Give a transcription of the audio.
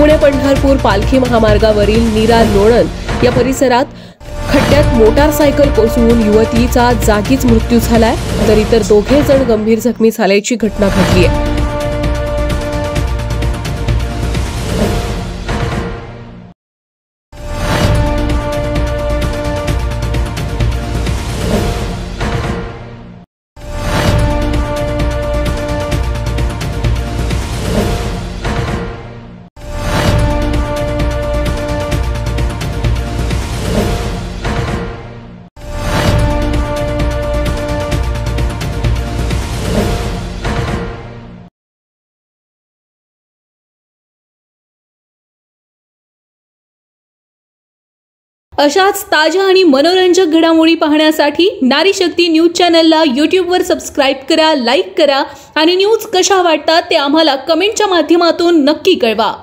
पुणे पंढरपूर पालखी महामार्गावरील नीरा लोणंद या परिसरात खड्ड्यात मोटारसायकल कोसळून युवतीचा जागीच मृत्यू झालाय, तर इतर 2 जण गंभीर जखमी झाल्याची घटना घडली आहे। अशाच ताज्या आणि मनोरंजक घडामोडी पाहण्यासाठी नारी शक्ती न्यूज चॅनलला यूट्यूबवर सबस्क्राइब करा, लाईक करा आणि न्यूज कशा वाटतात ते आम्हाला कमेंटच्या माध्यमातून नक्की कळवा।